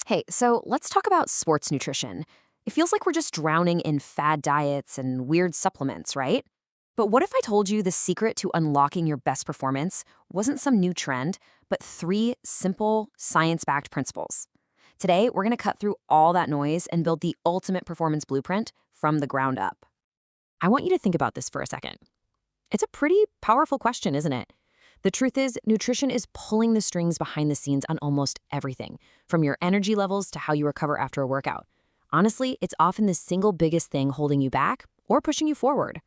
Hey, so let's talk about sports nutrition. It feels like we're just drowning in fad diets and weird supplements, right? But what if I told you the secret to unlocking your best performance wasn't some new trend, but three simple, science backed principles? Today, we're going to cut through all that noise and build the ultimate performance blueprint from the ground up. I want you to think about this for a second. It's a pretty powerful question, isn't it? The truth is, nutrition is pulling the strings behind the scenes on almost everything, from your energy levels to how you recover after a workout. Honestly, it's often the single biggest thing holding you back or pushing you forward.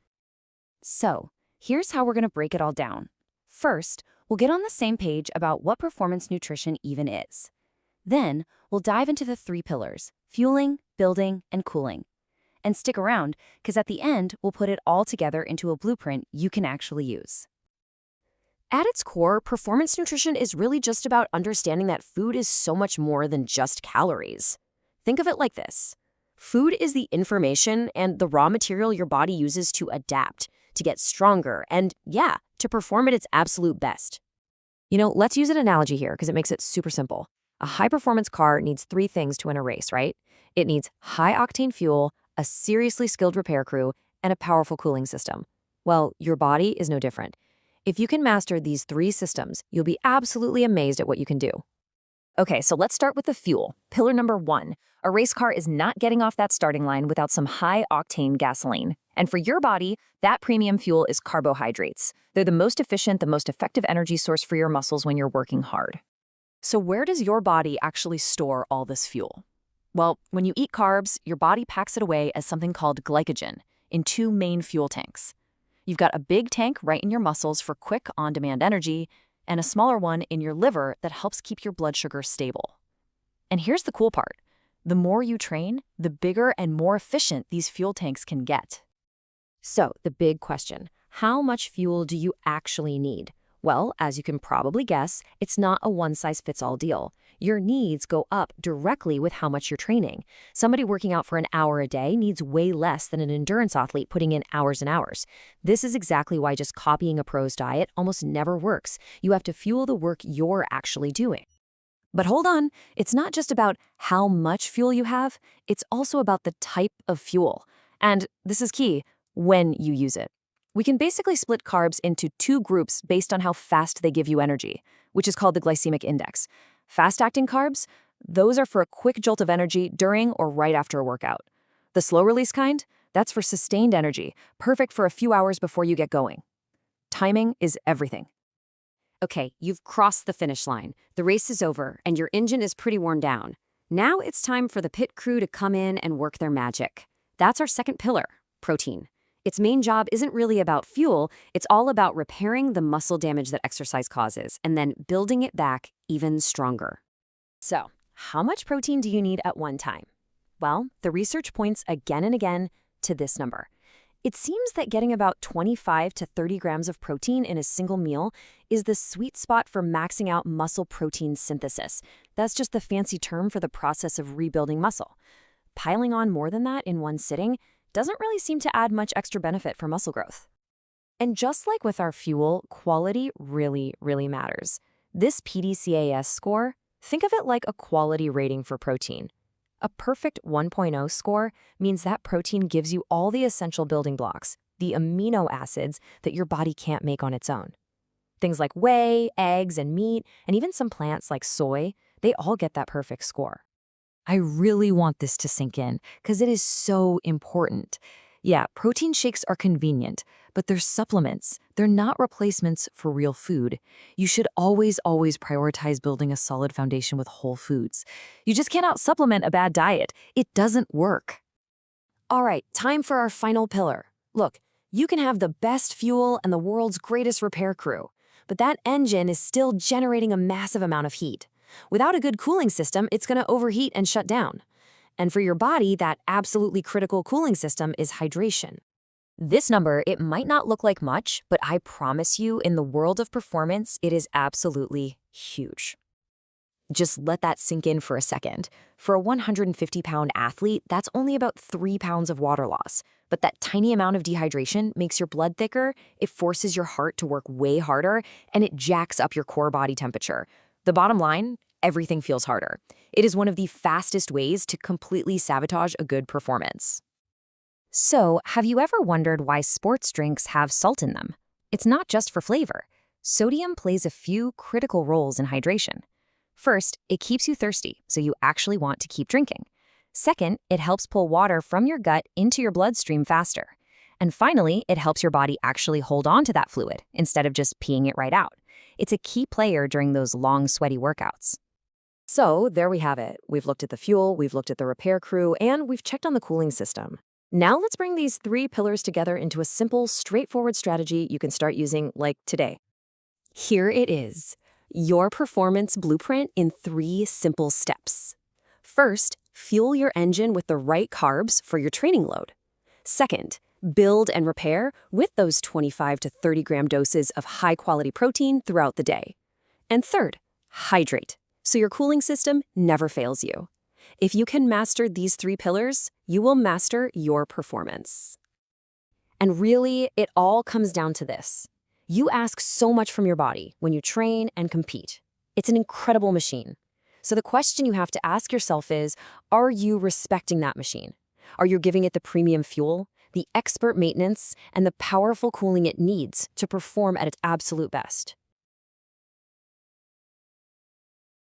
So, here's how we're going to break it all down. First, we'll get on the same page about what performance nutrition even is. Then, we'll dive into the three pillars: fueling, building, and cooling. And stick around, because at the end, we'll put it all together into a blueprint you can actually use. At its core, performance nutrition is really just about understanding that food is so much more than just calories. Think of it like this. Food is the information and the raw material your body uses to adapt, to get stronger, and yeah, to perform at its absolute best. Let's use an analogy here because it makes it super simple. A high-performance car needs three things to win a race, right? It needs high-octane fuel, a seriously skilled repair crew, and a powerful cooling system. Well, your body is no different. If you can master these three systems, you'll be absolutely amazed at what you can do. Okay, so let's start with the fuel. Pillar number one. A race car is not getting off that starting line without some high-octane gasoline. And for your body, that premium fuel is carbohydrates. They're the most efficient, the most effective energy source for your muscles when you're working hard. So where does your body actually store all this fuel? Well, when you eat carbs, your body packs it away as something called glycogen in two main fuel tanks. You've got a big tank right in your muscles for quick, on-demand energy, and a smaller one in your liver that helps keep your blood sugar stable. And here's the cool part. The more you train, the bigger and more efficient these fuel tanks can get. So, the big question, how much fuel do you actually need? Well, as you can probably guess, it's not a one-size-fits-all deal. Your needs go up directly with how much you're training. Somebody working out for an hour a day needs way less than an endurance athlete putting in hours and hours. This is exactly why just copying a pro's diet almost never works. You have to fuel the work you're actually doing. But hold on, it's not just about how much fuel you have, it's also about the type of fuel. And this is key, when you use it. We can basically split carbs into two groups based on how fast they give you energy, which is called the glycemic index. Fast-acting carbs, those are for a quick jolt of energy during or right after a workout. The slow-release kind, that's for sustained energy, perfect for a few hours before you get going. Timing is everything. Okay, you've crossed the finish line. The race is over, and your engine is pretty worn down. Now it's time for the pit crew to come in and work their magic. That's our second pillar, protein. Its main job isn't really about fuel, it's all about repairing the muscle damage that exercise causes and then building it back even stronger. So, how much protein do you need at one time? Well, the research points again and again to this number. It seems that getting about 25 to 30 grams of protein in a single meal is the sweet spot for maxing out muscle protein synthesis. That's just the fancy term for the process of rebuilding muscle. Piling on more than that in one sitting doesn't really seem to add much extra benefit for muscle growth. And just like with our fuel, quality really, really matters. This PDCAS score, think of it like a quality rating for protein. A perfect 1.0 score means that protein gives you all the essential building blocks, the amino acids that your body can't make on its own. Things like whey, eggs, and meat, and even some plants like soy, they all get that perfect score. I really want this to sink in because it is so important. Yeah, protein shakes are convenient, but they're supplements. They're not replacements for real food. You should always prioritize building a solid foundation with whole foods. You just can't out-supplement a bad diet. It doesn't work. All right, time for our final pillar. Look, you can have the best fuel and the world's greatest repair crew, but that engine is still generating a massive amount of heat. Without a good cooling system, it's going to overheat and shut down. And for your body, that absolutely critical cooling system is hydration. This number, it might not look like much, but I promise you, in the world of performance, it is absolutely huge. Just let that sink in for a second. For a 150-pound athlete, that's only about 3 pounds of water loss. But that tiny amount of dehydration makes your blood thicker, it forces your heart to work way harder, and it jacks up your core body temperature. The bottom line, everything feels harder. It is one of the fastest ways to completely sabotage a good performance. So, have you ever wondered why sports drinks have salt in them? It's not just for flavor. Sodium plays a few critical roles in hydration. First, it keeps you thirsty, so you actually want to keep drinking. Second, it helps pull water from your gut into your bloodstream faster. And finally, it helps your body actually hold on to that fluid instead of just peeing it right out. It's a key player during those long, sweaty workouts. So, there we have it. We've looked at the fuel, we've looked at the repair crew, and we've checked on the cooling system. Now let's bring these three pillars together into a simple, straightforward strategy you can start using like today. Here it is, your performance blueprint in 3 simple steps. First, fuel your engine with the right carbs for your training load. Second, build and repair with those 25 to 30 gram doses of high-quality protein throughout the day. And third, hydrate, so your cooling system never fails you. If you can master these 3 pillars, you will master your performance. And really, it all comes down to this. You ask so much from your body when you train and compete. It's an incredible machine. So the question you have to ask yourself is, are you respecting that machine? Are you giving it the premium fuel, the expert maintenance, and the powerful cooling it needs to perform at its absolute best?